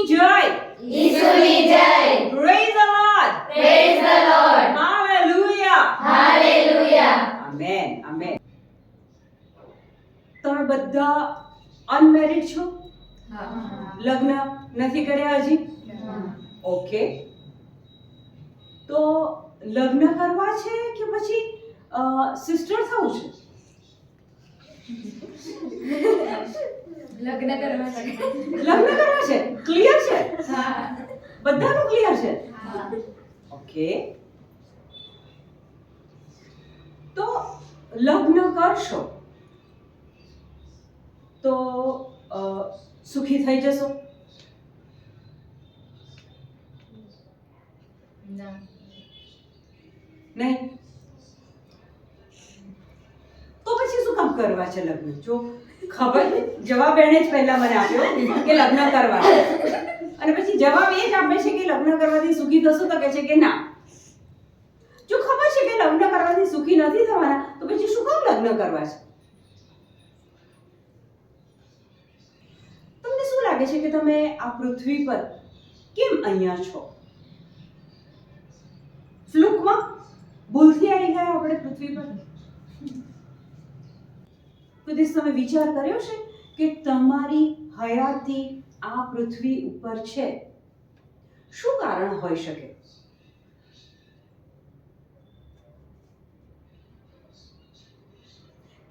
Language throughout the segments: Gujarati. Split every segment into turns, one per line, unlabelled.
ઈસુની જય.
Praise the Lord.
Praise the Lord.
Hallelujah.
Hallelujah.
Amen. Amen. તમે બધા અનમેરિડ છો? લગ્ન નથી કર્યા હજી? ઓકે. તો લગ્ન કરવા છે કે પછી સિસ્ટર થવું છે?
લગ્ન કરવા છે.
લગ્ન કરવા છે. ક્લિયર છે?
હા.
બધાનું ક્લિયર છે?
હા.
ઓકે. તો લગ્ન કરશો તો સુખી થઈ જશો?
ના.
નહીં? તો પછી શું કામ કરવા છે લગ્ન? જો ખબર જવાબ એણે જ પહેલા મને આપ્યો કે લગ્ન કરવા છે. અને પછી જવાબ એ જ આપે છે કે લગ્ન કરવાથી સુખી થશો તો કહે છે કે ના. જો ખબર છે કે લગ્ન કરવાથી સુખી નથી થવાના તો પછી શું કામ લગ્ન કરવા છે? તમને શું લાગે છે કે તમે આ પૃથ્વી પર કેમ અહીંયા છો? ફ્લુકમાં ભૂલથી આવી ગયા આપણે પૃથ્વી પર? કોઈ દિવસ તમે વિચાર કર્યો છે કે તમારી હયાતી આ પૃથ્વી ઉપર છે? શું કારણ હોઈ શકે?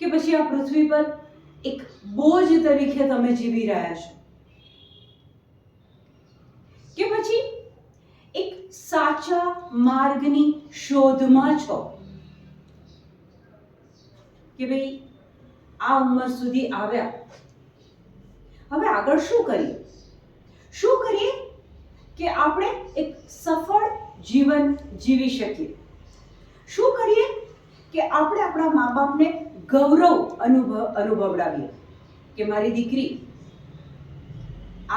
કે પછી આ પૃથ્વી પર એક બોજ તરીકે તમે જીવી રહ્યા છો? કે પછી એક સાચા માર્ગની શોધમાં છો કે ભાઈ આ ઉંમર સુધી આવ્યા, હવે આગળ શું કરીએ? શું કરીએ કે આપણે એક સફળ જીવન જીવી શકીએ? શું કરીએ કે આપણે આપણા મા બાપને ગૌરવ અનુભવડાવીએ કે મારી દીકરી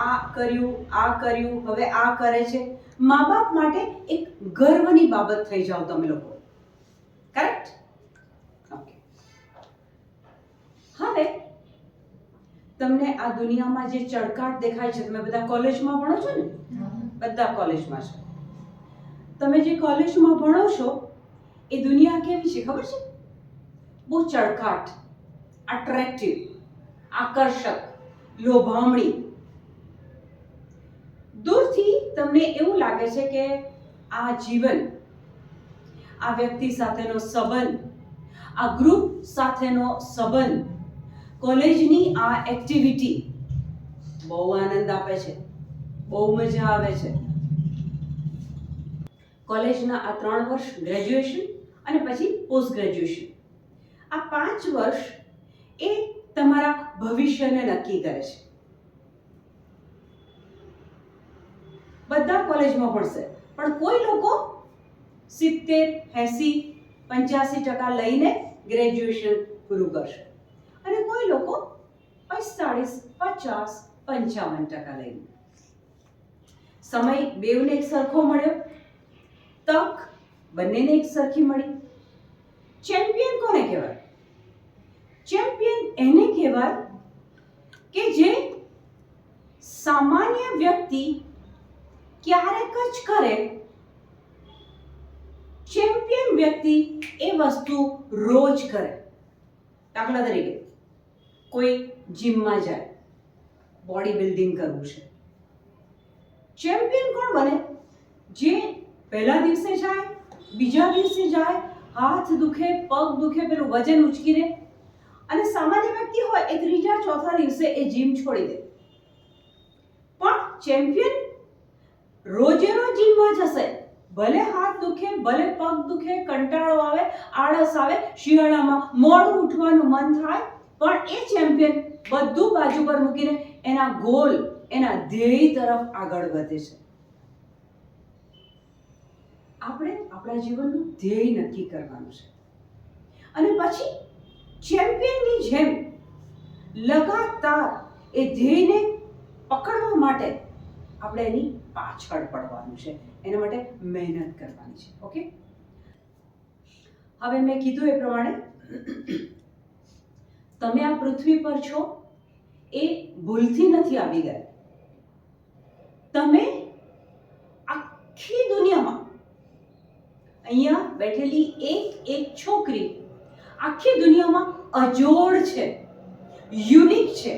આ કર્યું, હવે આ કરે છે. મા બાપ માટે એક ગર્વની બાબત થઈ જાઓ તમે લોકો. કરેક્ટ? ઓકે. હવે તમને આ દુનિયામાં જે ચળકાટ દેખાય છે, તમે બધા કોલેજમાં ભણો છો ને? બધા કોલેજમાં છો. તમે જે કોલેજમાં ભણો છો એ દુનિયા કેવી છે ખબર છે? બહુ ચળકાટ, અટ્રેક્ટિવ, આકર્ષક, લોભામણી. દૂરથી તમને એવું લાગે છે કે આ જીવન, આ વ્યક્તિ સાથેનો સંબંધ, આ ગ્રુપ સાથેનો સંબંધ, કોલેજની આ એક્ટિવિટી બહુ આનંદ આપે છે, બહુ મજા આવે છે. કોલેજના આ 3 વર્ષ ગ્રેજ્યુએશન અને પછી પોસ્ટ ગ્રેજ્યુએશન, આ 5 વર્ષ એ તમારા ભવિષ્યને નક્કી કરે છે. બધા કોલેજમાં ભણશે પણ કોઈ લોકો 70, 80, 85% લઈને ગ્રેજ્યુએશન પૂરું કરશે અને કોઈ લોકો 45, 50, 55% લઈને. સમય બેવને એક સરખો મળ્યો, તક બંનેને એક સરખી મળી. ચેમ્પિયન કોને કહેવાય? ચેમ્પિયન એને કહેવાય કે જે સામાન્ય વ્યક્તિ ક્યારેક જ કરે, ચેમ્પિયન વ્યક્તિ એ વસ્તુ રોજ કરે. દાખલા તરીકે કોઈ જીમમાં જાય, બોડી બિલ્ડિંગ કરવું છે. ચેમ્પિયન કોણ બને? જે પહેલા દિવસે જાય, બીજા દિવસે જાય, હાથ દુખે, પગ દુખે, પેલું વજન ઉચકીને, અને સામાન્ય વ્યક્તિ હોય એ ત્રીજા ચોથા દિવસે એ જીમ છોડી દે. પણ ચેમ્પિયન રોજે રોજ જીમમાં જશે, ભલે હાથ દુખે, ભલે પગ દુખે, કંટાળો આવે, આળસ આવે, શિયાળામાં મોડું ઉઠવાનું મન થાય, પણ એ ચેમ્પિયન બધું બાજુ પર મૂકીને એના ગોલ, એના ધ્યેય તરફ આગળ વધે છે. આપણે આપણા જીવનનું ધ્યેય નક્કી કરવાનું છે અને પછી ચેમ્પિયનની જેમ લગાતાર એ ધ્યેયને પકડવા માટે આપણે એની પાછળ પડવાનું છે, એના માટે મહેનત કરવાની છે. ઓકે? હવે મેં કીધું એ પ્રમાણે તમે આ પૃથ્વી પર છો એ ભૂલથી નથી આવી ગયા. તમે આખી દુનિયામાં અહીંયા બેઠેલી એક છોકરી આખી દુનિયામાં અજોડ છે, યુનિક છે.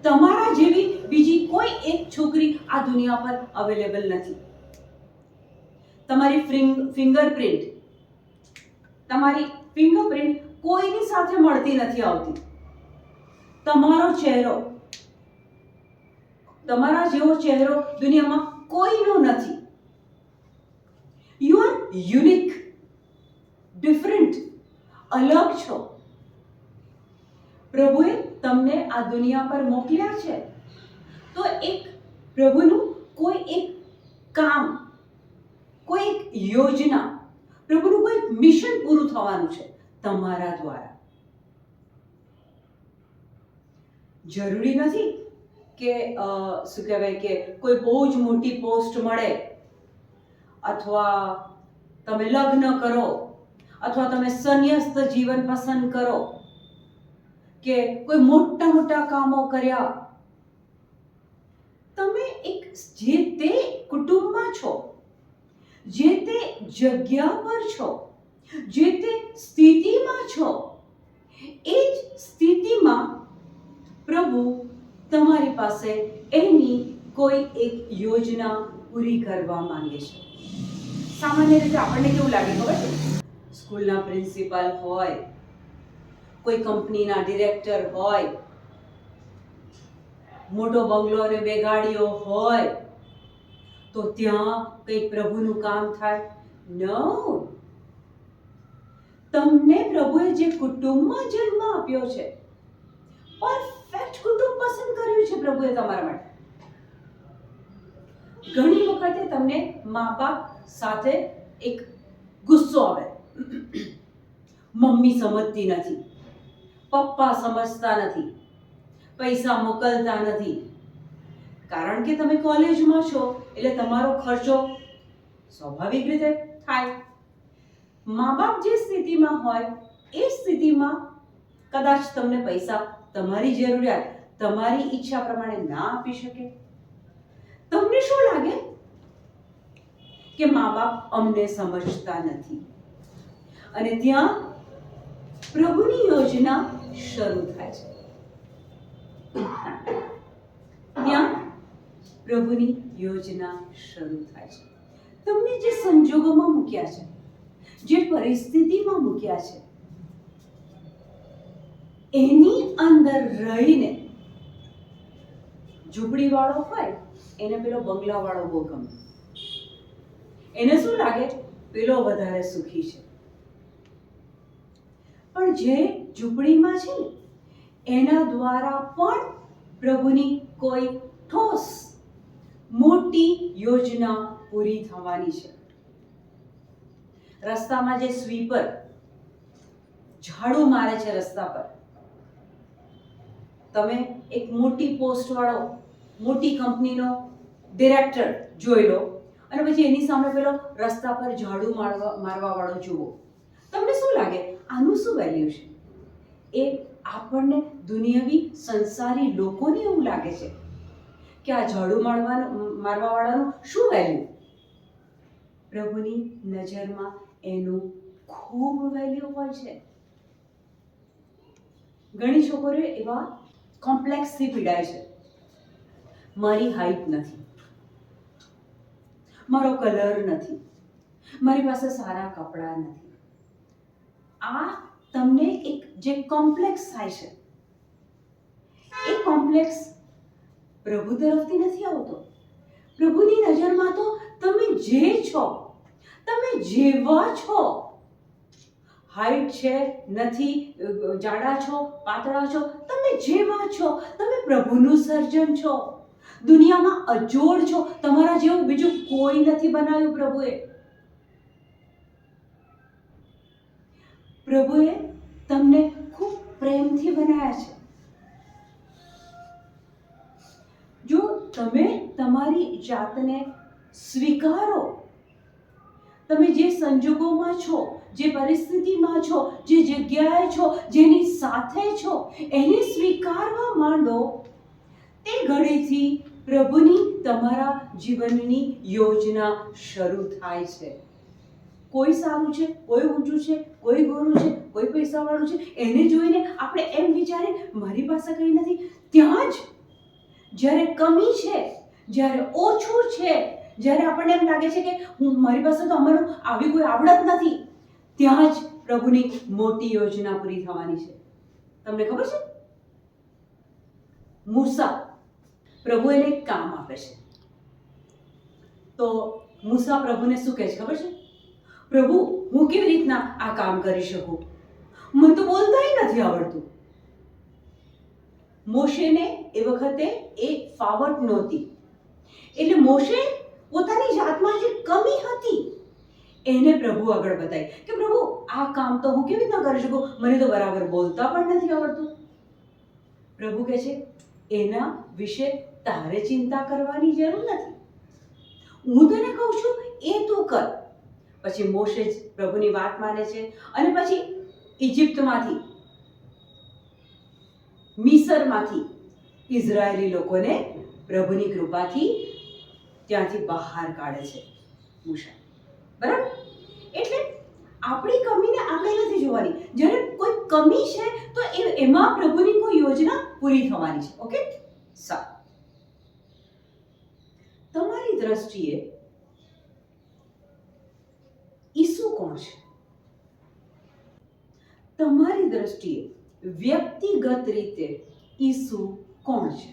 તમારા જેવી બીજી કોઈ એક છોકરી આ દુનિયા પર અવેલેબલ નથી. તમારી ફિંગરપ્રિન્ટ કોઈની સાથે મળતી નથી આવતી. તમારો ચહેરો, તમારા જેવો ચહેરો દુનિયામાં કોઈનો નથી. યુ આર યુનિક, ડિફરન્ટ, અલગ છો. પ્રભુએ તમને આ દુનિયા પર મોકલ્યા છે તો એક પ્રભુનું કોઈ એક કામ, કોઈ એક યોજના, પ્રભુનું કોઈ મિશન પૂરું થવાનું છે તમારા દ્વારા. જરૂરી નથી કે શું કહેવાય કે કોઈ બહુ જ મોટી પોસ્ટ મળે, અથવા તમે લગ્ન કરો, અથવા તમે સંન્યસ્ત જીવન પસંદ કરો, કે કોઈ મોટા કામો કર્યા. તમે એક જે તે કુટુંબમાં છો, જે તે જગ્યા પર છો, જે તે સ્થિતિમાં છો, એ જ સ્થિતિમાં પ્રભુ તમારી પાસે એની કોઈ એક યોજના પૂરી કરવા માંગે છે. સામાન્ય રીતે આપણને કેવું લાગે ખબર છે? સ્કૂલના પ્રિન્સિપાલ હોય, કોઈ કંપનીના ડિરેક્ટર હોય, મોટો બંગલો અને 2 ગાડીઓ હોય, તો ત્યાં કંઈક પ્રભુનું કામ થાય? નો. તમને પ્રભુએ જે કુટુંબમાં જન્મ આપ્યો છે, પરફેક્ટ કુટુંબ પસંદ કર્યું છે પ્રભુએ તમારા માટે. ઘણી વખતે તમને મા બાપ સાથે એક ગુસ્સો આવે, મમ્મી સમજતી નથી, પપ્પા સમજતા નથી, પૈસા મોકલતા નથી. કારણ કે તમે કોલેજમાં છો એટલે તમારો ખર્ચો સ્વાભાવિક રીતે થાય. મા બાપ જે સ્થિતિમાં હોય એ સ્થિતિમાં કદાચ તમને પૈસા તમારી જરૂરિયાત, તમારી ઈચ્છા પ્રમાણે ના આપી શકે. તમને શું લાગે કે મા બાપ અમને સમજતા નથી, અને ત્યાં પ્રભુની યોજના શરૂ થાય છે. ત્યાં પ્રભુની યોજના શરૂ થાય છે. તમને જે સંજોગોમાં મૂક્યા છે, જે પરિસ્થિતિમાં મૂક્યા છે, એની અંદર રહીને, ઝૂંપડીવાળો હોય એને પેલો બંગલાવાળો બહુ ગમે. એને શું લાગે? પેલો વધારે સુખી છે. પણ જે ઝૂંપડીમાં છે ને, એના દ્વારા પણ પ્રભુની કોઈ ઠોસ મોટી યોજના પૂરી થવાની છે. રસ્તામાં જે સ્વીપર ઝાડુ મારે છે રસ્તા પર, તમે એક મોટી પોસ્ટ વાળો, મોટી કંપનીનો ડિરેક્ટર જોઈ લો, અને પછી એની સામે પેલો રસ્તા પર ઝાડુ મારવા વાળો જુઓ. તમને શું લાગે આનું શું વેલ્યુ છે? એ આપણને દુનિયાવી સંસારી લોકોને એવું લાગે છે કે આ ઝાડુ મારવા વાળાનું શું વેલ્યુ? પ્રભુની નજરમાં એનું ખૂબ વેલ્યુ હોય છે. ઘણી છોકરીઓ એવા કોમ્પ્લેક્સથી પીડાય છે. મારી હાઈટ નથી, મારો કલર નથી, મારી પાસે સારા કપડાં નથી. આ તમને એક જે કોમ્પ્લેક્સ થાય છે, એ કોમ્પ્લેક્સ પ્રભુ તરફથી નથી આવતો. પ્રભુની નજરમાં તો તમે જે છો, તમે જેવા છો, હાઈટ છે નથી, જાડા છો પાતળા છો, તમે જેવા છો, તમે પ્રભુનું સર્જન છો. દુનિયામાં અજોડ છો, તમારા જેવું બીજું કોઈ નથી બનાવ્યું પ્રભુએ. પ્રભુએ તમને ખૂબ પ્રેમથી બનાવ્યા છે. જો તમે તમારી જાતને સ્વીકારો, તમે જે સંજોગોમાં છો, જે પરિસ્થિતિમાં છો, જે જગ્યાએ છો, જેની સાથે છો, એને સ્વીકારવા માંડો, તે ઘડીથી પ્રભુની તમારા જીવનની યોજના શરૂ થાય છે. કોઈ સારું છે, કોઈ ઊંચું છે, કોઈ ગોરું છે, કોઈ પૈસાવાળું છે, એને જોઈને આપણે એમ વિચારે મારી પાસે કંઈ નથી. ત્યાં જ જ્યારે કમી છે, જ્યારે ઓછું છે, જ્યારે આપણને એમ લાગે છે કે મારી પાસે તો અમારું આવી કોઈ આવડત નથી, ત્યાં જ પ્રભુની મોટી યોજના પૂરી થવાની છે. તમને ખબર છે, મૂસા, પ્રભુ એને એક કામ આપે છે. તો મૂસા પ્રભુને શું કહે છે ખબર છે? પ્રભુ, હું કેવી રીતના આ કામ કરી શકું? મને તો બોલતાય નથી આવડતું. મોશેને એ વખતે એ ફાવટ નહોતી, એટલે મોશે પોતાની જાતમાં જે કમી હતી એને પ્રભુ આગળ બતાવી કે પ્રભુ, આ કામ તો હું કેવી રીતના કરી શકું? મને તો બરાબર બોલતા પણ નથી આવડતું. પ્રભુ કહે છે, એના વિશે તારે ચિંતા કરવાની જરૂર નથી. હું તને કહું છું એ તું કર. પછી મોશે જ પ્રભુની વાત માને છે અને પછી ઇજિપ્તમાંથી, મિસરમાંથી ઇઝરાયેલી લોકોને પ્રભુની કૃપાથી ત્યાંથી બહાર કાઢે છે મૂસા. બરાબર? એટલે આપણી કમીને આપણે નથી જોવાની. જ્યારે કોઈ કમી છે તો એમાં પ્રભુની કોઈ યોજના પૂરી થવાની છે. ઓકે, સારું. તમારી દ્રષ્ટિએ ઈસુ કોણ છે? તમારી દ્રષ્ટિએ વ્યક્તિગત રીતે ઈસુ કોણ છે?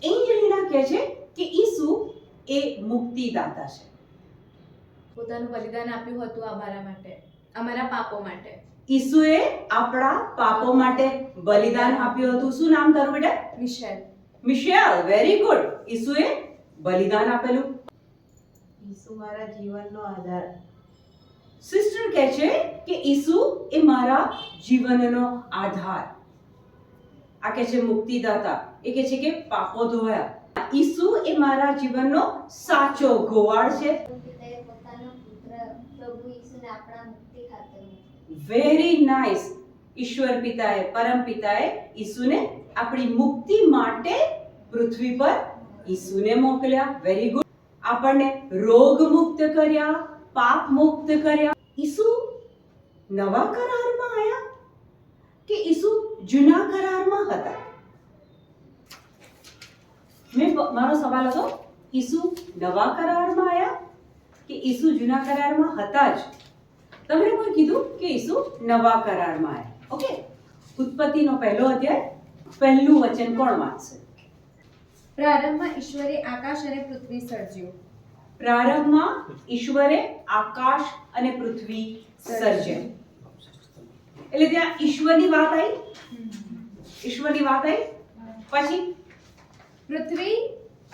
એન્જલિના કહે છે કે ઈસુ એ મુક્તિદાતા છે.
પોતાનું બલિદાન આપ્યું હતું અમારા માટે, અમારા પાપો માટે.
ઈસુએ આપણા પાપો માટે બલિદાન આપ્યું હતું. શું નામ તારું બેટા?
મિશેલ.
Michelle, very good. ઈસુએ બલિદાન આપેલું.
ઈસુ મારા જીવનનો આધાર.
સિસ્ટર કહે છે કે ઈસુ એ મારા જીવનનો આધાર. આ કહે છે મુક્તિદાતા. એ કહે છે કે પાપો ધોયા. ઈસુ એ મારા જીવનનો સાચો ગોવાળ છે.
પિતાએ પોતાનો પુત્ર પ્રભુ ઈસુને આપણા મુક્તિ ખાતર
વેરી નાઇસ. ઈશ્વર પિતાએ, પરમ પિતાએ ઈસુને આપણી મુક્તિ માટે પૃથ્વી પર ઈસુને મોકલ્યા. Very good. આપણને રોગ મુક્ત કર્યા, પાપ મુક્ત કર્યા. ઈસુ નવા કરારમાં આયા કે ઈસુ જૂના કરારમાં હતા? મારો સવાલ હતો, ઈસુ નવા કરારમાં આયા કે ઈસુ જૂના કરારમાં હતા જ? તમને કોઈ કીધું કે ઈસુ નવા કરારમાં આયા. ઓકે, ઉત્પત્તિનો પહેલો અધ્યાય પહેલું વચન કોણ વાંચશે?
પ્રારંભમાં ઈશ્વરે આકાશ અને પૃથ્વી સર્જ્યું.
પ્રારંભમાં ઈશ્વરે આકાશ અને પૃથ્વી સર્જ્યા. એટલે ત્યાં ઈશ્વરની વાત આવી. ઈશ્વરની વાત આવી. પછી
પૃથ્વી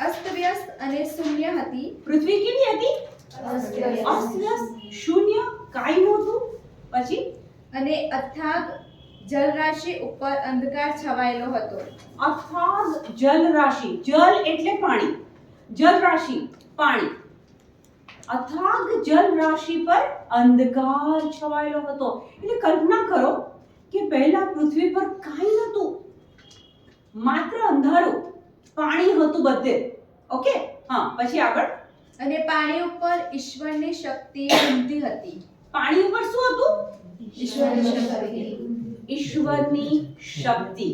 અસ્તવ્યસ્ત અને શૂન્ય હતી.
પૃથ્વી કેવી હતી? અસ્તવ્યસ્ત, શૂન્ય, કાંઈ નહોતું. પછી
અને અથાગ જલરાશિ ઉપર અંધકાર છવાયેલો હતો.
અથાગ જલરાશિ, જલ એટલે પાણી, જલરાશિ પાણી. અથાગ જલરાશિ પર અંધકાર છવાયેલો હતો. એટલે કલ્પના કરો કે પહેલા પૃથ્વી પર કાંઈ નહોતું, માત્ર અંધારું, પાણી હતું બધે. ઓકે, હા, પછી આગળ.
અને પાણી ઉપર ઈશ્વરની શક્તિ ઘૂમતી હતી.
પાણી ઉપર શું હતું?
ઈશ્વરની શક્તિ.
ઈશ્વરની શક્તિ.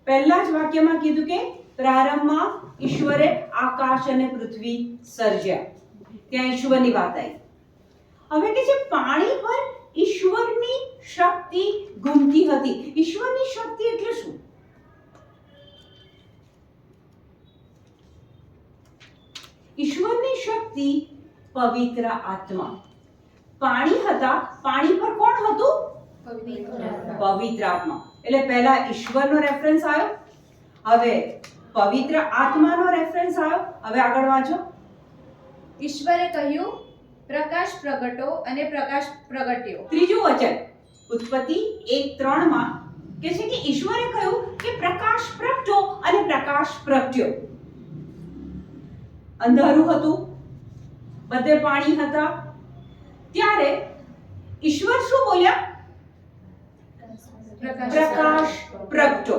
પહેલા જ વાક્યમાં કીધું કે પ્રારંભમાં ઈશ્વરે આકાશ અને પૃથ્વી સર્જ્યા. ત્યાં ઈશ્વરની વાત આવી. હવે કે છે પાણી પર ઈશ્વરની શક્તિ ઘૂમતી હતી. ઈશ્વરની શક્તિ એટલે શું? ઈશ્વરની શક્તિ પવિત્ર આત્મા. પાણી હતા, પાણી પર કોણ હતું? પવિત્ર આત્મા. એટલે પહેલા ઈશ્વરનો રેફરન્સ આવ્યો, હવે પવિત્ર આત્માનો રેફરન્સ આવ્યો. હવે આગળ વાંચો.
ઈશ્વરે કહ્યું, પ્રકાશ પ્રગટો, અને પ્રકાશ પ્રગટ્યો.
ત્રીજું વચન ઉત્પત્તિ 1:3 માં કે છે કે ઈશ્વરે કહ્યું કે પ્રકાશ પ્રગટો, અને પ્રકાશ પ્રગટ્યો. અંધારું હતું, બધે પાણી હતા. ત્યારે ઈશ્વર શું બોલ્યા? પ્રકાશ પ્રગટો.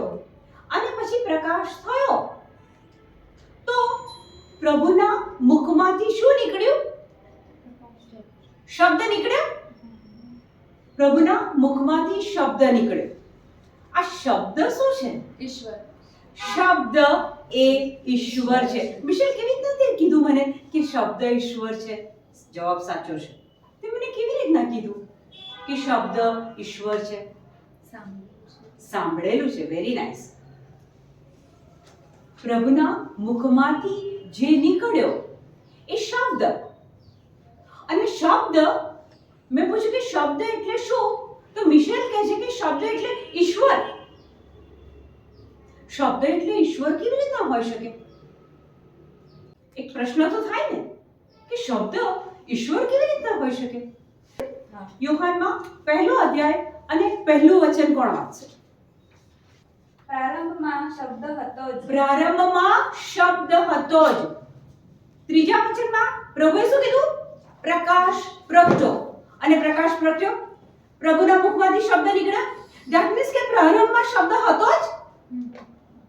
અને પછી પ્રકાશ થયો. તો પ્રભુના મુખમાંથી શું નીકળ્યું? શબ્દ નીકળ્યો. પ્રભુના મુખમાંથી શબ્દ નીકળ્યો. આ શબ્દ શું છે?
ઈશ્વર.
શબ્દ એ ઈશ્વર છે. મિશેલ કેવી રીતના તે કીધું મને કે શબ્દ ઈશ્વર છે? જવાબ સાચો છે. તે મને કેવી રીતના કીધું કે શબ્દ ઈશ્વર છે? સાંભળેલું છે. Very nice. પ્રભુના મુખમાંથી જે નીકળ્યો એ શબ્દ. અને શબ્દ, મેં પૂછ્યું કે શબ્દ એટલે શું? તો મિશેલ કહે છે કે શબ્દ એટલે ઈશ્વર. શબ્દ એટલે ઈશ્વર કેવી રીતના હોઈ શકે? એક પ્રશ્ન તો થાય ને કે શબ્દ ઈશ્વર કેવી રીતના હોઈ શકે? યોહાનમાં 1લો અધ્યાય અને 1લું વચન કોણ વાંચશે?
પ્રારંભમાં શબ્દ હતો જ.
પ્રારંભમાં શબ્દ હતો જ. ત્રીજા વચનમાં પ્રભુએ શું કીધું? પ્રકાશ પ્રગટ્યો. અને પ્રકાશ પ્રગટ્યો, પ્રભુના મુખમાંથી શબ્દ નીકળ્યા. ધેટ મીન્સ કે પ્રારંભમાં શબ્દ હતો જ.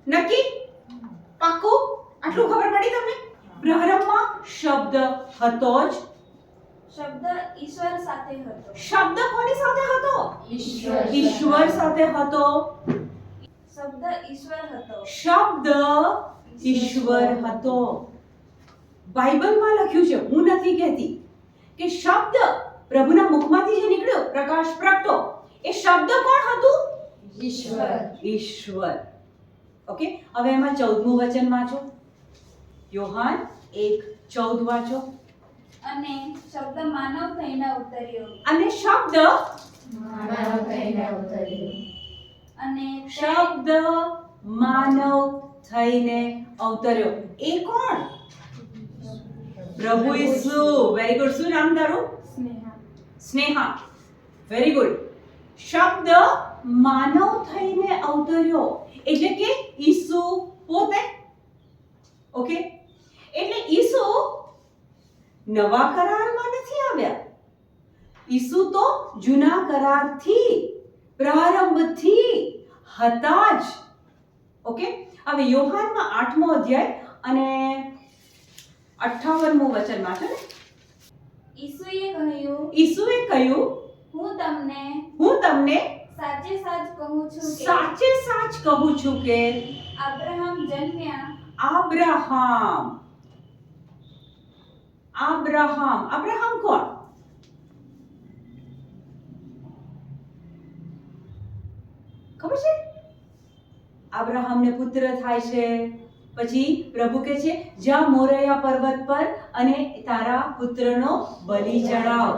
નક્કી? પાક્કું? આટલું ખબર પડી તમને? પ્રારંભમાં શબ્દ હતો જ.
શબ્દ ઈશ્વર સાથે હતો.
શબ્દ કોની સાથે હતો?
ઈશ્વર.
ઈશ્વર સાથે હતો.
શબ્દ ઈશ્વર હતો.
શબ્દ ઈશ્વર હતો. બાઇબલમાં લખ્યું છે, હું નથી કહેતી, કે શબ્દ પ્રભુના મુખમાંથી જે નીકળ્યો, પ્રકાશ પ્રગટ્યો, એ શબ્દ કોણ હતું?
ઈશ્વર.
ઈશ્વર. ઓકે, હવે એમાં 14મું વચન વાંચો. યોહાન 1:14 વાંચો.
અને શબ્દ માનવ થઈને અવતર્યો.
અને શબ્દ
માનવ થઈને અવતર્યો. અને
શબ્દ માનવ થઈને અવતર્યો. એ કોણ? પ્રભુ ઈસુ. Very good. શું નામ તારું?
સ્નેહા.
સ્નેહા. Very good. શબ્દ માનવ થઈને અવતર્યો એટલે કે ઈસુ પોતે. ઓકે, એટલે ઈસુ નવા કરારમાં નથી આવ્યા. ઈસુ તો જૂના કરારથી, પ્રારંભથી હતા જ. ઓકે, હવે યોહાનમાં 8મો અધ્યાય અને 58મું વચન વાંચો ને. ઈસુએ કહ્યું, હું તમને
સાચે સાચ કહું છું કે
સાચે સાચ કહું છું કે
અબ્રાહમ જન્મ્યા.
અબ્રાહમ કોણ? ખબર છે? અબ્રાહમને પુત્ર થાય છે. પછી પ્રભુ કહે છે, જા મોરિયા પર્વત પર અને તારા પુત્રનો બલિ ચડાવ.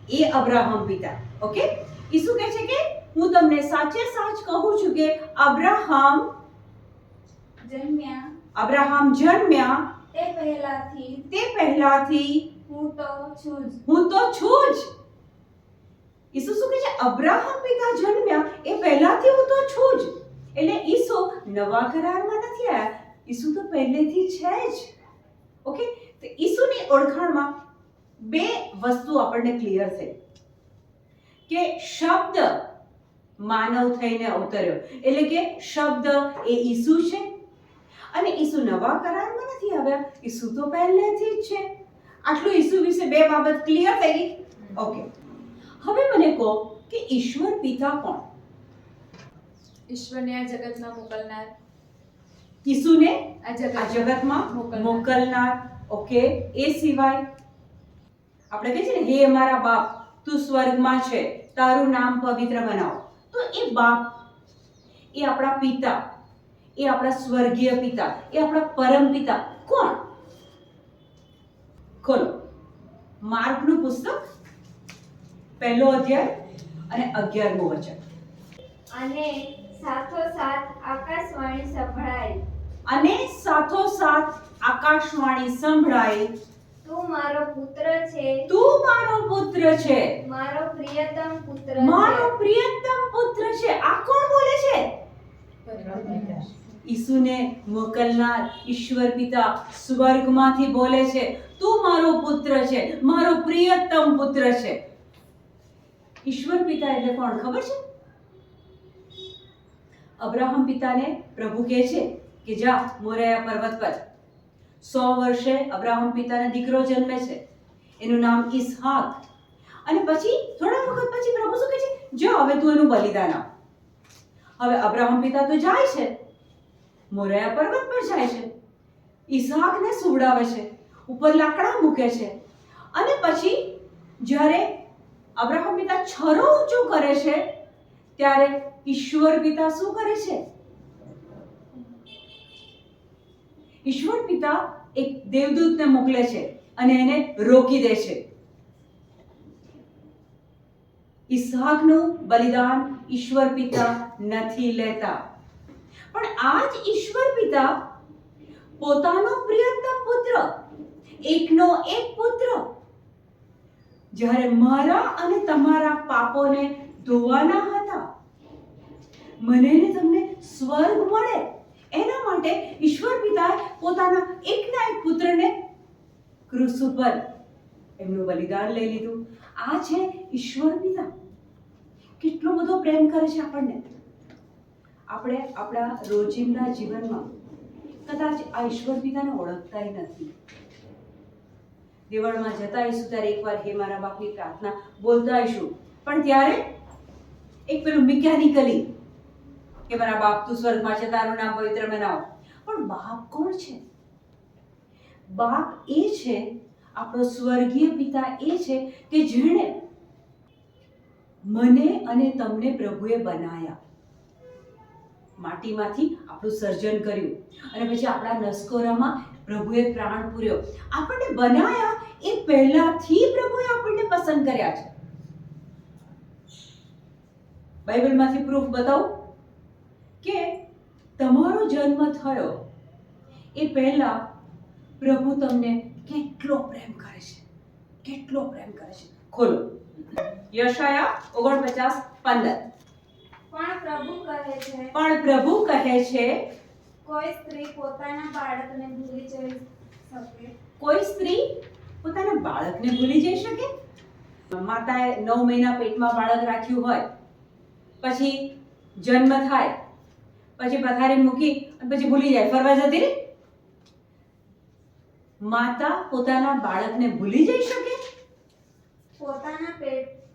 એ અબ્રાહમ પિતા. ઓકે, ઈસુ કહે છે કે હું તમને સાચે સાચ કહું છું કે અબ્રાહમ જન્મ્યા
તે
પહેલાથી
હું તો છું જ.
ઈસુ શું કહે છે? અબ્રાહમ પિતા જન્મ્યા એ પહેલાથી હું તો છું જ. એટલે ઈસુ નવા કરારમાં નથી આવ્યા. ઈસુ તો પહેલેથી છે જ. ઓકે, તો ઈસુની ઓળખાણમાં બે વસ્તુ આપણને ક્લિયર થઈ કે શબ્દ માનવ થઈને અવતર્યો એટલે કે શબ્દ એ ઈસુ છે. અને ઈસુ નવા કરારમાં નથી આવ્યા. ઈસુ તો પહેલેથી જ છે. આટલું ઈસુ વિશે બે બાબત ક્લિયર થઈ ગઈ. ઓકે, હવે મને કહો કે ઈશ્વર પિતા કોણ?
ઈશ્વરને આ જગતમાં મોકલનાર.
ઈસુને
આ
આ જગતમાં મોકલનાર. ઓકે, એ સિવાય આપણે કહે છે ને, હે અમારા બાપ તું સ્વર્ગમાં છે, તારું નામ પવિત્ર બનાવો. તો એ બાપ, એ આપણા પિતા, એ આપણા સ્વર્ગીય પિતા, એ આપણા પરમ પિતા કોણ? ખોલો માર્કનું પુસ્તક 1લો અધ્યાય અને 11મું વચન.
અને સાથોસાથ આકાશવાણી સંભળાઈ.
અને સાથોસાથ આકાશવાણી સંભળાઈ,
તું મારો પુત્ર છે,
તું મારો પુત્ર છે,
મારો પ્રિયતમ પુત્ર
મારો
છે.
પ્રિયતમ પુત્ર છે. આ કોણ બોલે છે? ઈસુને મોકલનાર ઈશ્વર પિતા સ્વર્ગમાંથી બોલે છે, તું મારો પુત્ર છે, મારો પ્રિયતમ પુત્ર છે. ઈશ્વર પિતા એટલે કોણ ખબર છે? અબ્રાહમ પિતાને પ્રભુ કહે છે કે જા મોરિયા પર્વત પર. 100 વર્ષે અબ્રાહમ પિતાને દીકરો જન્મે છે, એનું નામ ઈસહાક. અને પછી થોડા વખત પછી પ્રભુ શું કહે છે, જો હવે તું એનું બલિદાન આપ. હવે અબ્રાહમ પિતા તો જાય છે, મોરિયા પર્વત પર જાય છે, ઈસહાકને સુવડાવે છે, ઉપર લાકડા મૂકે છે. અને પછી જ્યારે અબ્રાહમ પિતા છરો ઊંચો કરે છે ત્યારે ઈશ્વર પિતા શું કરે છે? ઈશ્વર પિતા એક દેવદૂતને મોકલે છે અને એને રોકી દે છે. ઈસહાકનું બલિદાન ઈશ્વર પિતા નથી લેતા, પણ આ જ ઈશ્વર પિતા પોતાનો પ્રિયતમ પુત્ર, એકનો એક પુત્ર, જ્યારે મારા અને તમારા પાપોને ધોવાના હતા, મને ને તમને સ્વર્ગ મળે એના માટે ઈશ્વર પિતાએ પોતાના એકના એક પુત્રને ક્રુસ ઉપર એમનું બલિદાન લઈ લીધું. આ છે ઈશ્વર પિતા. કેટલો બધો પ્રેમ કરે છે આપણને. આપણે આપણા રોજિંદા જીવનમાં કદાચ આ ઈશ્વર પિતાને ઓળખતા નથી. દેવળમાં જતા આવીશું ત્યારે એકવાર હે મારા બાપની પ્રાર્થના બોલતા આવીશું, પણ ત્યારે એક પેલું મિકેનિકલી કે મારા બાપ તું સ્વર્ગમાં છે, તારું નામ પવિત્ર બનાવો. પણ બાપ કોણ છે? બાપ એ છે, આપણો સ્વર્ગીય પિતા એ છે કે જેણે મને અને તમને પ્રભુએ બનાયા, માટીમાંથી આપણું સર્જન કર્યું અને પછી આપણા નસકોરામાં પ્રભુએ પ્રાણ પૂર્યો. આપણને બનાયા એ પહેલાથી પ્રભુએ આપણને પસંદ કર્યા છે. બાઇબલમાંથી પ્રૂફ બતાવું કે તમારો જન્મ થયો એ પહેલા પ્રભુ તમને કેટલો પ્રેમ કરે છે, કેટલો પ્રેમ કરે છે. ખોલો યશાયા 49:15.
પણ પ્રભુ કહે છે
પણ પ્રભુ કહે છે
કોઈ સ્ત્રી પોતાના બાળકને ભૂલી જઈ શકે?
કોઈ સ્ત્રી પોતાના બાળકને ભૂલી જઈ શકે? માતાએ 9 મહિના પેટમાં બાળક રાખ્યું હોય, પછી જન્મ થાય, પછી પથારી મૂકી અને પછી ભૂલી જાય, ફરવા જતી રહી. માતા પોતાના બાળકને ભૂલી જઈ શકે?
પોતાના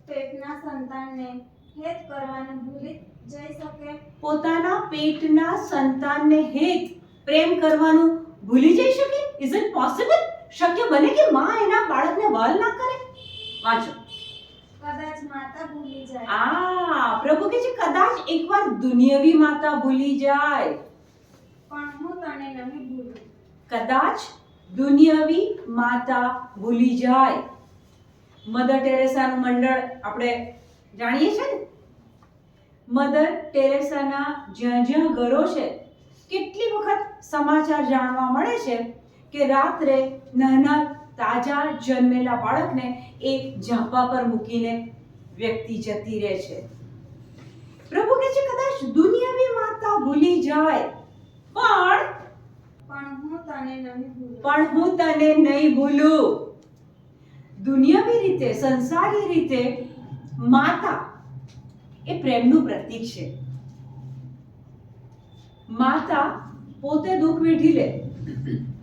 પેટના સંતાનને હેત કરવાનું ભૂલી જઈ શકે?
પોતાના પેટના સંતાનને હેત પ્રેમ કરવાનું ભૂલી જઈ શકે? Is it possible? શક્ય બને કે માં એના બાળકને વહાલ ના કરે? વાંચો.
કદાચ માતા ભૂલી જાય,
પ્રભુ કહે છે કદાચ એકવાર દુનિયાવી માતા ભૂલી જાય,
પણ હું તને નહીં ભૂલું.
કદાચ દુનિયાવી માતા ભૂલી જાય. મધર ટેરેસાનું મંડળ આપણે જાણીએ છીએ ને. મધર ટેરેસાના જ્યાં જ્યાં ઘરો છે, કેટલી વખત સમાચાર જાણવા મળે છે કે રાત્રે નાના તાજા જન્મેલા બાળકને એ ઝાંપા પર મૂકીને વ્યક્તિ જતી રહે છે. પ્રભુ કહે છે કદાચ દુનિયાવી માતા ભૂલી જાય,
પણ હું તને નહીં ભૂલું.
પણ હું તને નહીં ભૂલું. દુનિયાવી રીતે, સંસારી રીતે માતા એ પ્રેમનું પ્રતીક છે. માતા પોતે દુઃખ વેઠી લે,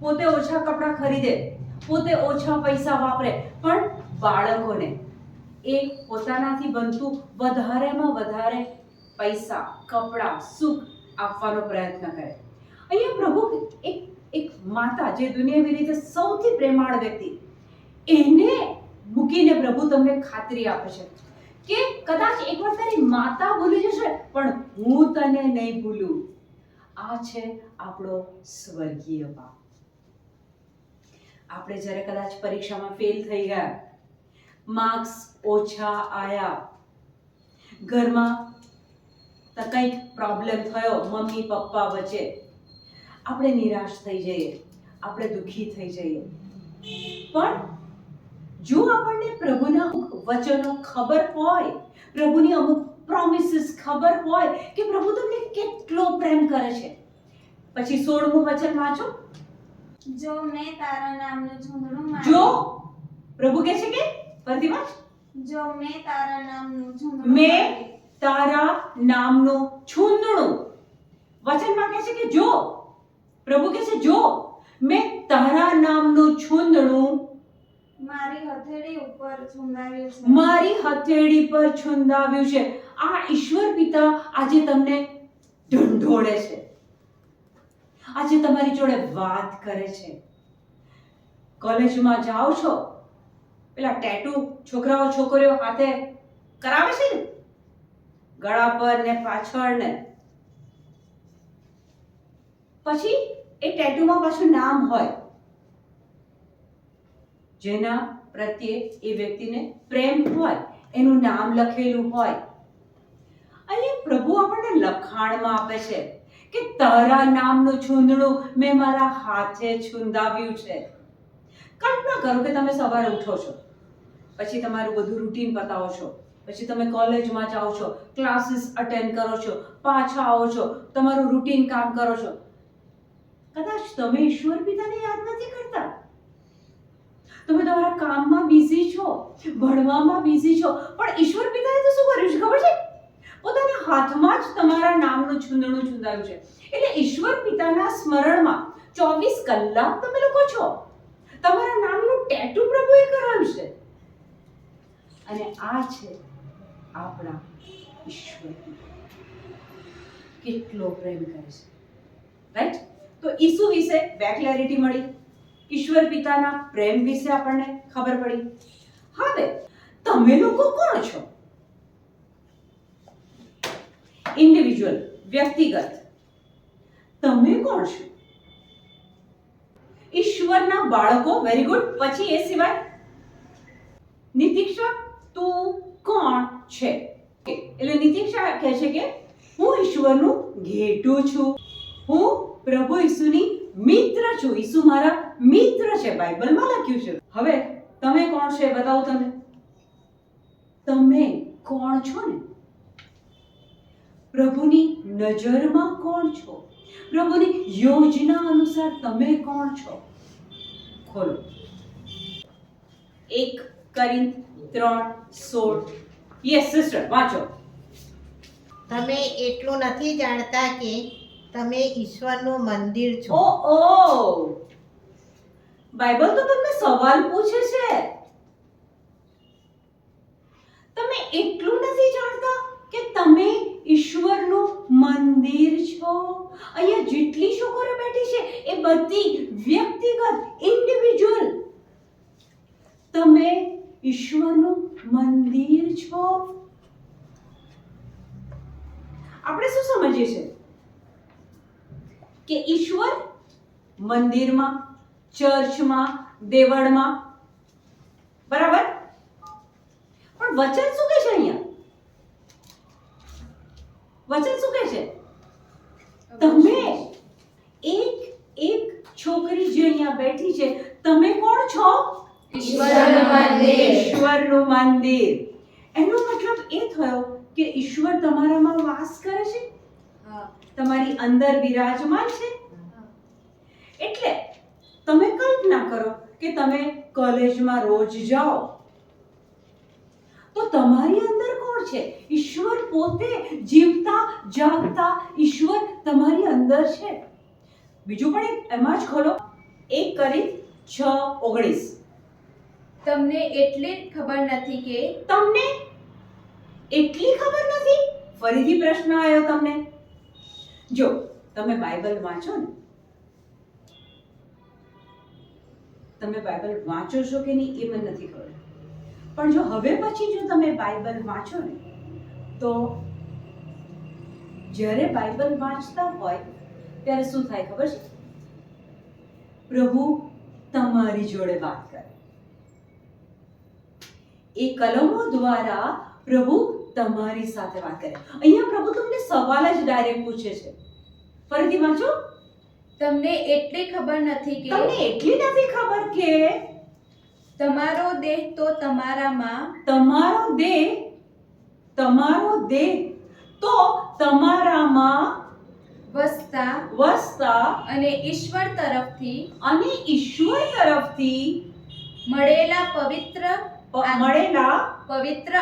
પોતે ઓછા કપડાં ખરીદે, પોતે ઓછા પૈસા વાપરે, પણ બાળકોને એ પોતાનાથી બનતું વધારેમાં વધારે પૈસા, કપડાં, સુખ આપવાનો પ્રયત્ન કરે. અહીંયા પ્રભુ એક માતા જે દુનિયાવી રીતે સૌથી પ્રેમાળ વ્યક્તિ, એને મૂકીને પ્રભુ તમને ખાતરી આપે છે કે કદાચ એકવાર તારી માતા ભૂલી જશે, પણ હું તને નહીં ભૂલું. આ છે આપણો સ્વર્ગીય બાપ. આપણે જ્યારે કદાચ પરીક્ષામાં ફેલ થઈ ગયા, માર્ક્સ ઓછા આયા, ઘરમાં કંઈક પ્રોબ્લેમ થયો મમ્મી પપ્પા વચ્ચે, આપણે નિરાશ થઈ જઈએ, આપણે દુઃખી થઈ જઈએ. પણ જો આપણને પ્રભુના અમુક વચનો ખબર હોય, પ્રભુની અમુક પ્રોમિસીસ ખબર હોય કે પ્રભુ તમને કેટલો પ્રેમ કરે છે, પછી 16મું વચન વાંચો.
જો મેં તારા નામનું ઝૂંડણું
જો પ્રભુ કહે છે કે ફરીથી વાંચ.
જો મેં તારા નામનું ઝૂંડણું
મેં તારા નામનું છૂંદણું વચનમાં કહે છે કે જો પ્રભુ કહે છે જો મેં તારા નામનું છૂંદણું
મારી હથેળી ઉપર છુંદાવ્યું છે.
મારી હથેળી પર છુંદાવ્યું છે. આ ઈશ્વર પિતા આજે તમને ઢંઢોળે છે, આજે તમારી જોડે વાત કરે છે. કોલેજમાં જાઓ છો, પેલા ટેટુ છોકરાઓ છોકરીઓ હાથે કરાવે છે ને, ગળા પર ને પાછળ ને, પછી એ ટેટુમાં પાછું નામ હોય જેના પ્રત્યે એ વ્યક્તિને પ્રેમ હોય, એનું નામ લખેલું હોય. અને પ્રભુ આપણને લખાણમાં આપે છે કે તારા નામનું છૂંદણું મેં મારા હાથે છૂંદાવ્યું છે. કલ્પના કરો કે તમે સવારે ઉઠો છો, પછી તમારું બધું રૂટીન પતાવો છો, પછી તમે કોલેજમાં જાઓ છો, ક્લાસીસ અટેન્ડ કરો છો, પાછા આવો છો, તમારું રૂટીન કામ કરો છો. કદાચ તમે ઈશ્વર પિતાને યાદ નથી કરતા. તમે તમારા કામમાં બિઝી છો, ભણવામાં બિઝી છો, પણ ઈશ્વર પિતાએ તો શું કર્યું છે ખબર છે? પોતાના હાથમાં જ તમારા નામનું છૂંદણું છૂંદાવ્યું છે. એટલે ઈશ્વર પિતાના સ્મરણમાં 24 કલાક તમે લોકો છો. તમારા નામનું ટેટુ પ્રભુએ કરાવ્યું છે. અને આ છે આપણા ઈશ્વર પિતા. કેટલો પ્રેમ કરે છે, રાઈટ? તો ઈસુ વિશે બે ક્લેરિટી મળી, ઈશ્વર પિતાના પ્રેમ વિશે આપણને ખબર પડી. હવે તમે લોકો કોણ છો? ઇન્ડિવિજ્યુઅલ, વ્યક્તિગત તમે કોણ છો? ઈશ્વરના બાળકો. Very good. પછી એ સિવાય નિતિક્ષા તું કોણ છે? એટલે નિતિક્ષા કહે છે કે હું ઈશ્વરનું ઘેટું છું, હું પ્રભુ ઈસુની મિત્ર છું. ઈસુ મારા મિત્ર છે, બાઇબલમાં લખ્યું છે. હવે તમે કોણ છે બતાવો. તમે કોણ છો ને? પ્રભુની નજરમાં કોણ છો? પ્રભુની યોજના અનુસાર તમે કોણ છો? ખોલો 1 કોરિન્થ 3:16. યસ સિસ્ટર, વાંચો.
તમે એટલું નથી જાણતા કે તમે ઈશ્વરનું મંદિર છો.
ઓ બાઇબલ તો તમને સવાલ પૂછે છે. તમે એટલું નથી જાણતા કે તમે ઈશ્વરનું મંદિર છો? અહીંયા જેટલી છોકરીઓ બેઠી છે એ બધી વ્યક્તિગત, ઇન્ડિવિજ્યુઅલ. તમે ઈશ્વરનું મંદિર છો. આપણે શું સમજીએ છીએ કે ઈશ્વર મંદિરમાં, ચર્ચમાં, દેવળમાં, બરાબર? પણ વચન શું કહે છે અહીંયા? વચન શું કહે છે? તમે એક છોકરી જે અહીંયા બેઠી છે, તમે કોણ છો?
ઈશ્વરનું મંદિર.
ઈશ્વરનું મંદિર. એનો મતલબ એ થયો કે ઈશ્વર તમારામાં વાસ કરે છે, તમારી અંદર બિરાજમાન છે. એટલે તમે કલ્પના કરો કે તમે કોલેજમાં રોજ જાઓ તો તમારી અંદર કોણ છે? ઈશ્વર પોતે, જીવતા જાગતા ઈશ્વર તમારી અંદર છે. બીજું પણ એક એમાં જ ખોલો 1 કોરિન્થ 6:19.
તમને એટલી ખબર નથી કે
તમને એટલી ખબર નથી? ફરીથી પ્રશ્ન આવ્યો તમને. જો તમે બાઇબલ વાંચો ને, તમે બાઇબલ વાંચો છો કે નહીં એ મને નથી ખબર, પણ જો હવે પછી જો તમે બાઇબલ વાંચો ને તો જ્યારે બાઇબલ વાંચતા હોય ત્યારે શું થાય ખબર છે? પ્રભુ તમારી જોડે વાત કરે. એ કલમો દ્વારા પ્રભુ તમારી સાથે વાત કરે. અહીંયા પ્રભુ તમને સવાલ જ ડાયરેક્ટ પૂછે છે. ફરીથી વાંચો.
તમને એટલી ખબર નથી કે
તમને એટલી નથી ખબર કે
તમારો દેહ તો તમારામાં
તમારો દેહ તો તમારામાં વસતા
અને ઈશ્વર તરફથી મળેલા પવિત્ર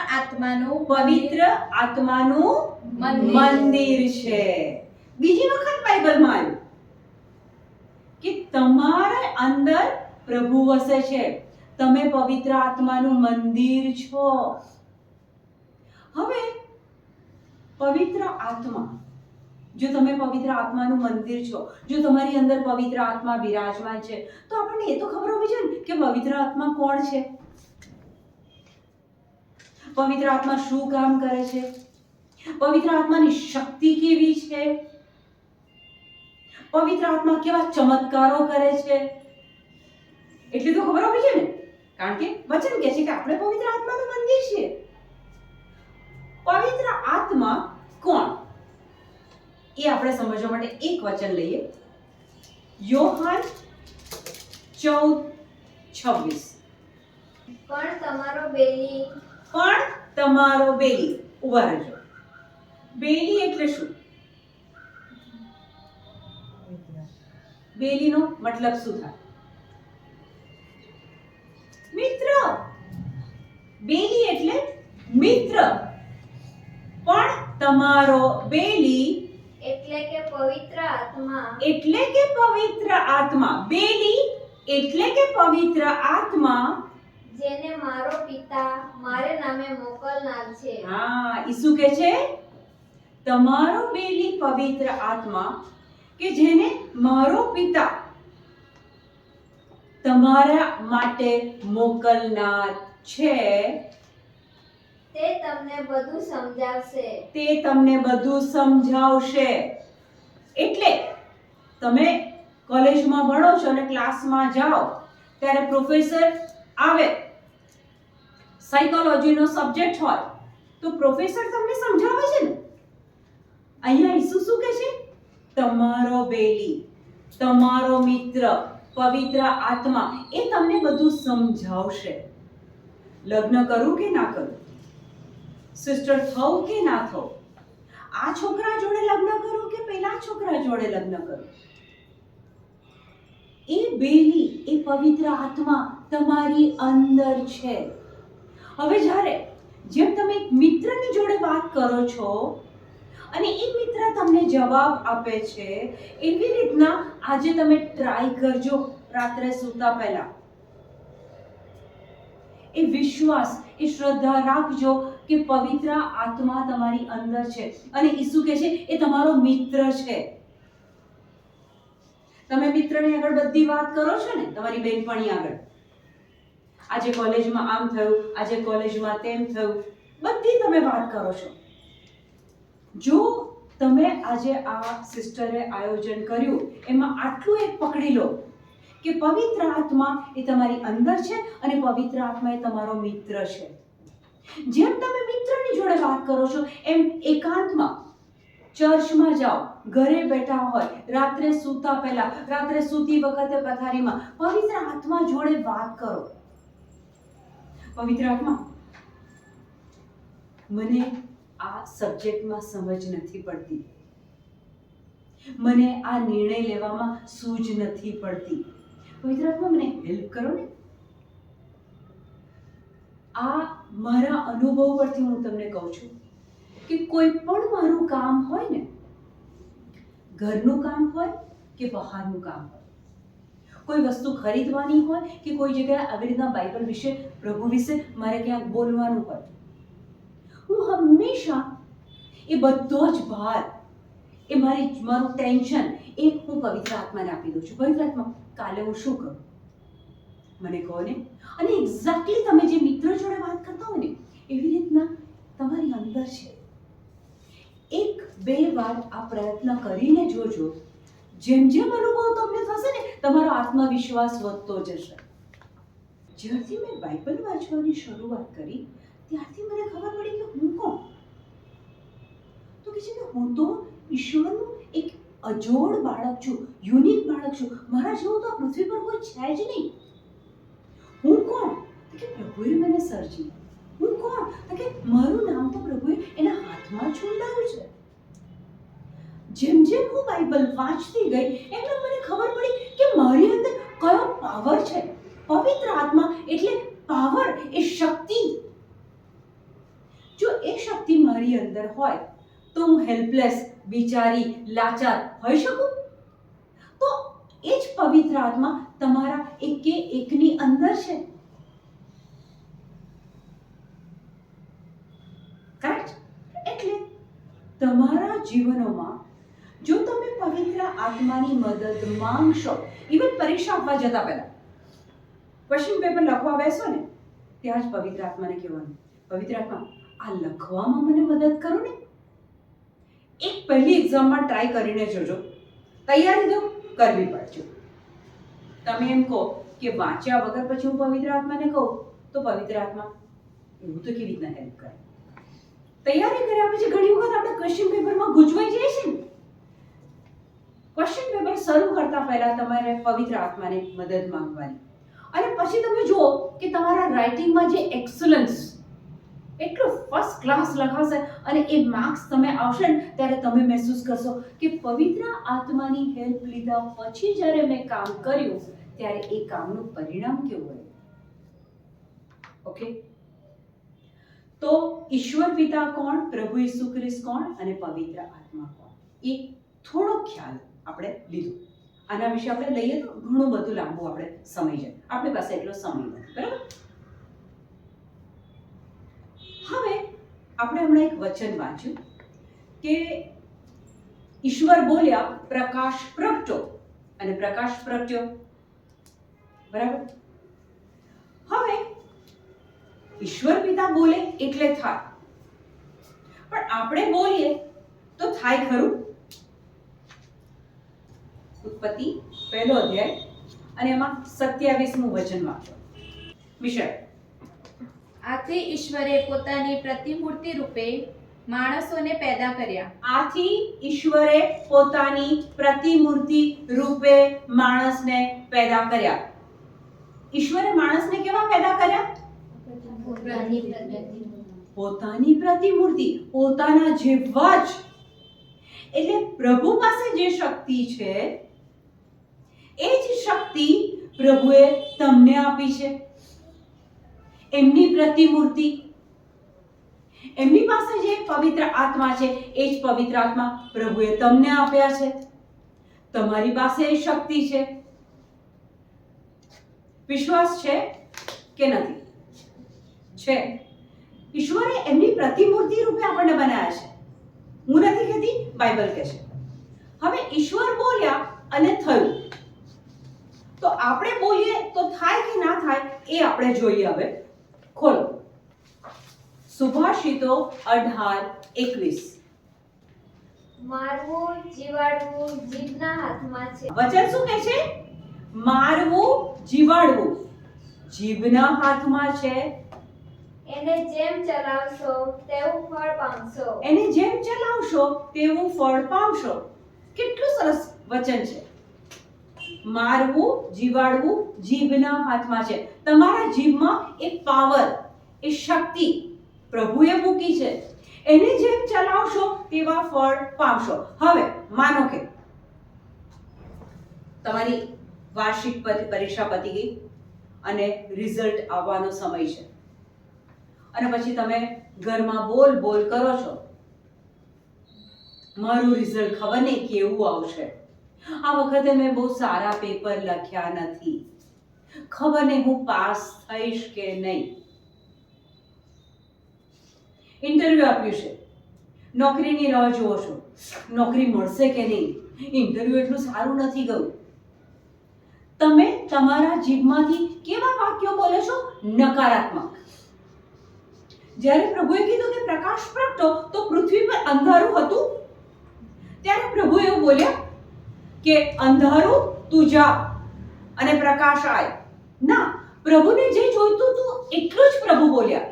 આત્માનું
મંદિર છે. બીજી વખત બાઇબલમાં આવ્યું કે તમારા અંદર પ્રભુ વસે છે, તમે પવિત્ર આત્માનું મંદિર છો. હવે પવિત્ર આત્મા, જો તમે પવિત્ર આત્માનું મંદિર છો, જો તમારી અંદર પવિત્ર આત્મા બિરાજમાન છે, તો આપણને એ તો ખબર હોવી જોઈએ ને કે પવિત્ર આત્મા કોણ છે, પવિત્ર આત્મા શું કામ કરે છે, પવિત્ર આત્માની શક્તિ કેવી છે, પવિત્ર આત્મા કેવા ચમત્કારો કરે છે, એટલી તો ખબર હોવી જોઈએ ને. કારણ કે વચન કહે છે કે આપણે પવિત્ર આત્માનું મંદિર છીએ. પવિત્ર આત્મા કોણ એ આપણે સમજવા માટે એક વચન લઈએ. યોહાન 14:26.
પણ તમારો બેલી
પણ તમારો બેલી. ઉભા રહેજો. બેલી એટલે શું? બેલીનો મતલબ શું થાય? મિત્ર. બેલી એટલે મિત્ર. પણ તમારો બેલી
એટલે કે પવિત્ર આત્મા
એટલે કે પવિત્ર આત્મા. બેલી એટલે કે પવિત્ર આત્મા,
જેને મારો પિતા મારે નામે મોકલનાર છે.
હા, ઈસુ કહે છે તમારો બેલી પવિત્ર આત્મા કે જેને મારો પિતા તમારા માટે મોકલનાર છે,
તે તમને બધું સમજાવશે.
તે તમને બધું સમજાવશે. એટલે તમે કોલેજમાં ભણો છો અને ક્લાસમાં જાઓ ત્યારે પ્રોફેસર આવે, સાયકોલોજીનો સબ્જેક્ટ હોય તો પ્રોફેસર તમને સમજાવે છે ને. અહીંયા ઈસુ શું કહે છે? તમારો બેલી, તમારો મિત્ર, પવિત્ર આત્મા એ તમને બધું સમજાવશે. લગ્ન કરું કે ના કરું, સિસ્ટર થવું કે ના થવું, આ છોકરા જોડે લગ્ન કરું કે પેલા છોકરા જોડે લગ્ન કરું, એ બેલી, એ પવિત્ર આત્મા તમારી અંદર છે. હવે જ્યારે જેમ તમે એક મિત્રની જોડે વાત કરો છો અને એ મિત્ર તમને જવાબ આપે છે, એવી રીતના આજે તમે ટ્રાય કરજો રાત્રે સૂતા પહેલા. એ વિશ્વાસ, એ શ્રદ્ધા રાખજો કે પવિત્ર આત્મા તમારી અંદર છે અને ઈસુ કહે છે એ તમારો મિત્ર છે. તમે મિત્રની આગળ બધી વાત કરો છો ને, તમારી બેનપણી આગળ, આજે કોલેજમાં આમ થયું, આજે કોલેજમાં તેમ થયું, બધી તમે વાત કરો છો. જો તમે આજે આ સિસ્ટરે આયોજન કર્યું એમાં આટલું એક પકડી લો કે પવિત્ર આત્મા એ તમારી અંદર છે અને પવિત્ર આત્મા એ તમારો મિત્ર છે. જેમ તમે મિત્રની જોડે વાત કરો છો એમ એકાંતમાં, ચર્ચમાં જાઓ, ઘરે બેઠા હોય, રાત્રે સૂતા પહેલા, રાત્રે સૂતી વખતે પથારીમાં પવિત્ર આત્મા જોડે વાત કરો. પવિત્ર આત્મા, મને આ સબ્જેક્ટમાં સમજ નથી પડતી, મને આ નિર્ણય લેવામાં સૂઝ નથી પડતી, પવિત્ર આત્મા મને હેલ્પ કરો ને. આ મારા અનુભવ પરથી હું તમને કહું છું કે કોઈ પણ મારું કામ હોય ને, ઘરનું કામ હોય કે બહારનું કામ હોય, કોઈ વસ્તુ ખરીદવાની હોય કે કોઈ જગ્યાએ આવી રીતના બાઇબલ વિશે, પ્રભુ વિશે મારે ક્યાંક બોલવાનું હોય, હું હંમેશા એ બધો જ ભાર, એ મારું ટેન્શન એ હું પવિત્ર આત્માને આપી દઉં છું. પવિત્ર આત્મા, કાલે હું શું કરું મને કહો ને. અને એક્ઝેક્ટલી તમે જે મિત્ર જોડે વાત કરતા હોય ને એવી રીતના તમારી અંદર છે. એક બે વાર આ પ્રયત્ન કરીને જોજો. જેમ જેમ અનુભવ તમને થશે ને તમારો આત્મવિશ્વાસ વધતો જશે. જ્યારથી મેં બાઇબલ વાંચવાની શરૂઆત કરી ત્યારથી મને ખબર પડી કે હું કોણ. તો કે છે કે હું તો ઈશ્વરનું એક અજોડ બાળક છું, યુનિક બાળક છું. મારા જેવું તો આ પૃથ્વી પર કોઈ છે જ નહીં. હું કોણ? કે પ્રભુએ મને સર્જી. હું કોણ? કે મારું નામ તો પ્રભુએ એના હાથમાં છૂંદાયું છે. જેમ જેમ હું બાઇબલ વાંચતી ગઈ એમ મને ખબર પડી કે મારી અંદર કયો પાવર છે. પવિત્ર આત્મા એટલે પાવર, એ શક્તિ. જો એ શક્તિ મારી અંદર હોય તો હું હેલ્પલેસ, બિચારી લાચાર હોઈ શકું? તો એ જ પવિત્ર આત્મા તમારા એકે એકની અંદર છે. કરેક્ટ? એટલે તમારા જીવનોમાં જો તમે પવિત્ર આત્માની મદદ માંગશો, ઇવન પરીક્ષા આપવા જતા પહેલા ક્વેશ્ચન પેપર લખવા બેસો ને ત્યાં જ પવિત્ર આત્માને કહેવાનું, પવિત્ર આત્મા આ લખવામાં મને મદદ કરો ને. એક પહેલી એક્ઝામમાં ટ્રાય કરીને જોજો, તૈયારી તો કરવી પડશે. તમે એમ કહો કે વાંચ્યા વગર પછી હું પવિત્ર આત્માને કહું તો પવિત્ર આત્મા એવું તો કેવી રીતના હેલ્પ કરે? તૈયારી કર્યા પછી ઘણી વખત આપણે ક્વેશ્ચન પેપરમાં ગૂંચવાઈ જઈએ છીએ. ક્વેશ્ચન પેપર શરૂ કરતા પહેલા તમારે પવિત્ર આત્માને મદદ માંગવાની, અને પછી તમે જુઓ કે તમારા રાઇટિંગમાં જે એક્સલન્સ, એટલું ફર્સ્ટ ક્લાસ લખાશે અને એ માર્ક્સ તમે આવશે ને ત્યારે તમે મહેસૂસ કરશો કે પવિત્ર આત્માની હેલ્પ લીધા પછી જ્યારે મેં કામ કર્યું ત્યારે એ કામનું પરિણામ કેવું હોય. ઓકે, તો ઈશ્વર પિતા કોણ, પ્રભુ ઈસુ ખ્રિસ્ત કોણ અને પવિત્ર આત્મા કોણ, એ થોડો ખ્યાલ આપણે લીધો. આના વિશે આપણે લઈએ તો ઘણું બધું લાંબુ આપણે સમય જાય, આપણી પાસે એટલો સમય નથી, બરાબર? હવે આપણે હમણાં એક વચન વાંચ્યું કે ઈશ્વર બોલ્યા પ્રકાશ પ્રગટ્યો અને પ્રકાશ પ્રગટ્યો, બરાબર? હવે ઈશ્વર પિતા બોલે એટલે થાય, પણ આપણે બોલીએ તો થાય ખરું? ઉત્પત્તિ 1લો અધ્યાય અને એમાં 27મું વચન વાંચો. મિશેલ.
આથી ઈશ્વરે પોતાની પ્રતિમૂર્તિ રૂપે માણસોને પેદા કર્યા.
આથી ઈશ્વરે પોતાની પ્રતિમૂર્તિ રૂપે માણસને પેદા કર્યા. ઈશ્વરે માણસને કેવા પેદા કર્યા? પોતાની પ્રતિમૂર્તિ, પોતાના જેવા જ. એટલે પ્રભુ પાસે જે શક્તિ છે એ જ શક્તિ પ્રભુએ તમને આપી છે. એમની પ્રતિમૂર્તિ, એમની પાસે જે પવિત્ર આત્મા છે એ જ પવિત્ર આત્મા પ્રભુએ તમને આપ્યા છે. તમારી પાસે એ શક્તિ છે. વિશ્વાસ છે કે નથી? છે. ઈશ્વરે એમની પ્રતિમૂર્તિ રૂપે આપણને બનાવ્યા છે. હું નથી કહેતી, બાઇબલ કહે છે. હવે ઈશ્વર બોલ્યા અને થયું, તો આપણે બોલીએ તો થાય કે ના થાય એ આપણે જોઈએ. હવે ખોલો સુભાષિતો 18:21.
મારવું જીવાડવું જીભના હાથમાં છે.
વચન શું કહે છે? મારવું જીવાડવું જીભના હાથમાં છે.
એને જેમ ચલાવશો તેવું ફળ પામશો.
એને જેમ ચલાવશો તેવું ફળ પામશો. કેટલું સરસ વચન છે. મારવું જીવાડવું જીભના હાથમાં છે. તમારા જીભમાં એ પાવર, એ શક્તિ પ્રભુએ મૂકી છે. એને જેમ ચલાવશો તેવા ફળ પામશો. હવે માનો કે તમારી વાર્ષિક પરીક્ષા પતી ગઈ અને રિઝલ્ટ આવવાનો સમય છે, અને પછી તમે ઘરમાં બોલ બોલ કરો છો, મારું રિઝલ્ટ ખબર નહીં કેવું આવશે, આ વખતે મેં બહુ સારા પેપર લખ્યા નથી, ખબર નહીં હું પાસ થઈશ કે નહીં. ઇન્ટરવ્યુ આપ્યું છે, નોકરીની રાહ જુઓ છો, નોકરી મળશે કે નહીં, ઇન્ટરવ્યુ એટલું સારું નથી ગયું. તમે તમારા જીભમાંથી કેવા વાક્યો બોલો છો? નકારાત્મક. જ્યારે પ્રભુએ કીધું કે પ્રકાશ પ્રગટો તો પૃથ્વી પર અંધારું હતું, ત્યારે પ્રભુ એવું બોલ્યા કે અંધારું તું જા અને પ્રકાશ આય. ના, પ્રભુને જે જોઈતું હતું એટલું જ પ્રભુ બોલ્યા.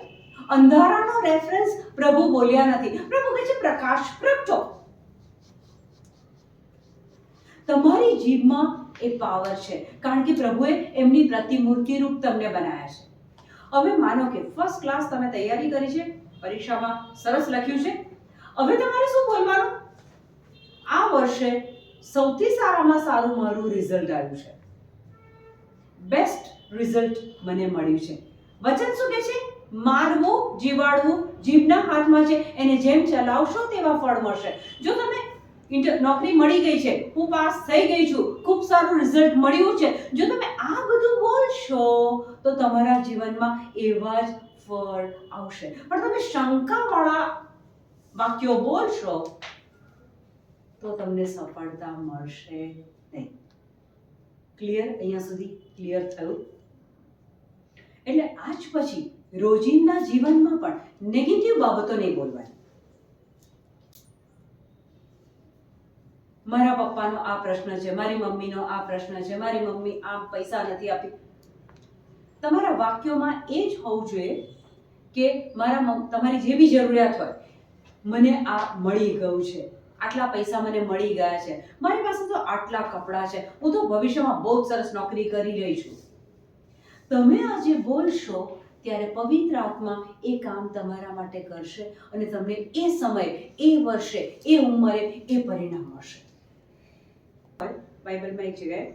અંધારાનો રેફરન્સ પ્રભુ બોલ્યા નથી. પ્રભુ કહે છે પ્રકાશ પ્રગટો. તમારી જીભમાં એ પાવર છે, કારણ કે પ્રભુએ એમની પ્રતિમૂર્તિ રૂપ તમને બનાવ્યા છે. હવે માનો કે ફર્સ્ટ ક્લાસ તમે તૈયારી કરી છે, પરીક્ષામાં સરસ લખ્યું છે. હવે તમારે શું બોલવાનું? આ વર્ષે સૌથી સારામાં સારું મારું રિઝલ્ટ આવ્યું છે, બેસ્ટ રિઝલ્ટ મને મળ્યું છે. વચન શું કહે છે? મારવું જીવાડવું જીભના હાથમાં છે, એને જેમ ચલાવશો તેવા ફળ મળશે. જો તમે નોકરી મળી ગઈ છે, હું પાસ થઈ ગઈ છું, ખૂબ સારું રિઝલ્ટ મળ્યું છે, જો તમે આ બધું બોલશો તો તમારા જીવનમાં એવા જ ફળ આવશે. પણ તમે શંકાવાળા વાક્યો બોલશો તો તમને સફળતા મળશે નહીં. ક્લિયર? અહીંયા સુધી ક્લિયર થયું? એટલે આજ પછી રોજિંદા જીવનમાં પણ નેગેટિવ બાબતો નહીં બોલવાની. મારા પપ્પાનો આ પ્રશ્ન છે, મારી મમ્મીનો આ પ્રશ્ન છે, મારી મમ્મી આમ પૈસા નથી આપી. તમારા વાક્યોમાં એ જ હોવું જોઈએ કે તમારી જે બી જરૂરિયાત હોય, મને આ મળી ગયું છે, આટલા પૈસા મને મળી ગયા છે, મારી પાસે તો આટલા કપડાં છે, હું તો ભવિષ્યમાં બહુ જ સરસ નોકરી કરી રહી છું. તમે આજે બોલશો ત્યારે પવિત્ર આત્મા એ કામ તમારા માટે કરશે અને તમને એ સમયે, એ વર્ષે, એ ઉંમરે એ પરિણામ મળશે. બાઇબલમાં એક જગ્યાએ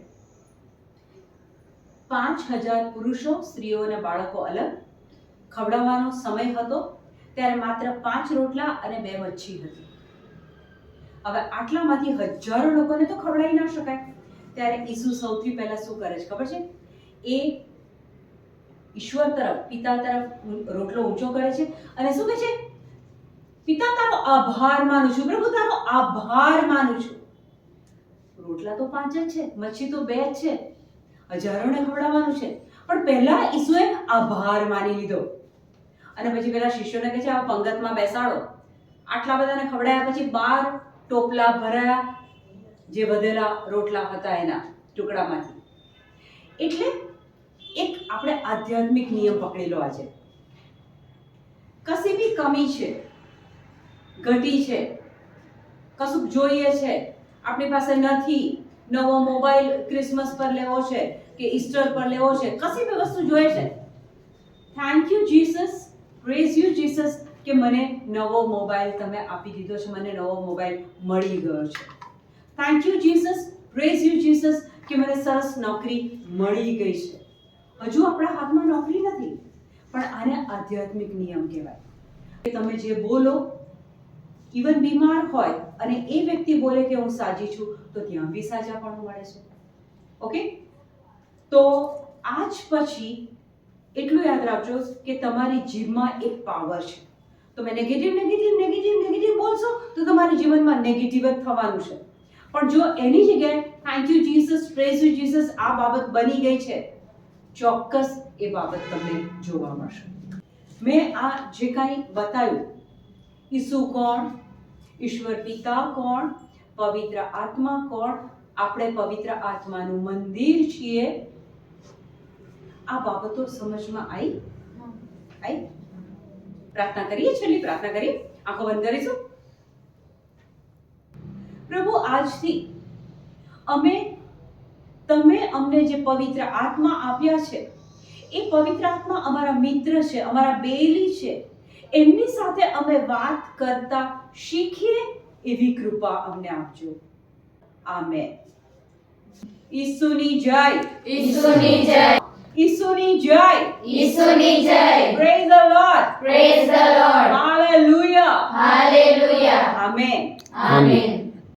5000 પુરુષો, સ્ત્રીઓ અને બાળકો અલગ, ખવડાવવાનો સમય હતો ત્યારે માત્ર 5 રોટલા અને 2 મચ્છી હતી. હવે આટલામાંથી હજારો લોકોને તો ખવડાવી ના શકાય. ત્યારે ઈસુ સૌથી પહેલા શું કરે છે ખબર છે? એ ઈશ્વર તરફ, પિતા તરફ રોટલો ઊંચો કરે છે અને શું કહે છે? પિતા, તારો આભાર માનું છું, પ્રભુ તારો આભાર માનું છું. રોટલા તો 5 જ છે, મચ્છી તો 2 જ છે, હજારોને ખવડાવવાનું છે, પણ પહેલા ઈસુએ આભાર માની લીધો અને પછી પેલા શિષ્યોને કહે છે આ પંગતમાં બેસાડો. આટલા બધાને ખવડાયા પછી 12 ટોપલા ભરાયા જે વધેલા રોટલા હતા એના ટુકડામાંથી. એટલે એક આપણે આધ્યાત્મિક નિયમ પકડી લો. આજે કશી બી કમી છે, ઘટી છે, કશુંક જોઈએ છે, આપણી પાસે નથી, નવો મોબાઈલ ક્રિસમસ પર લેવો છે કે ઈસ્ટર પર લેવો છે, કશી બી વસ્તુ જોઈએ છે, thank you Jesus, praise you Jesus કે મને નવો મોબાઈલ તમે આપી દીધો છે, મને નવો મોબાઈલ મળી ગયો છે. Thank you Jesus, praise you Jesus કે મને સરસ નોકરી મળી ગઈ છે. હજુ આપણા હાથમાં નોકરી નથી, પણ આને આધ્યાત્મિક નિયમ કહેવાય. તમે જે બોલો, ઇવન બીમાર હોય અને એ વ્યક્તિ બોલે કે હું સાજી છું, તો ત્યાં બી સાજાપણું મળે છે. ઓકે? તો આજ પછી એટલું યાદ રાખજો કે તમારી જીભમાં એક પાવર છે. તમે નેગેટિવ બોલશો તો તમારા જીવનમાં નેગેટિવ જ થવાનું છે. પણ જો એની જગ્યાએ thank you Jesus, praise you Jesus આ બાબત બની ગઈ છે, ચોક્કસ એ બાબત તમને જોવા મળશે. મેં આ જે કાંઈ બતાવ્યું, ઈસુ કોણ, ઈશ્વર પિતા કોણ, પવિત્ર આત્મા કોણ, આપણે પવિત્ર આત્માનું મંદિર છીએ, આ બાબતો સમજમાં આવી? પ્રાર્થના કરીએ, છેલ્લી પ્રાર્થના કરીએ, આંખો બંધ કરીશું. પ્રભુ, આજથી તમે અમને જે પવિત્ર આત્મા આપ્યા છે, એ પવિત્ર આત્મા અમારા મિત્ર છે, અમારા બેલી છે, એમની સાથે અમે વાત કરતા શીખીએ એવી કૃપા અમને આપજો. આમેન. ઈસુની જય,
ઈસુની જય,
ઈસુની જય,
ઈસુની જય.
Praise the lord,
praise the lord.
Hallelujah,
hallelujah.
Amen.
Amen.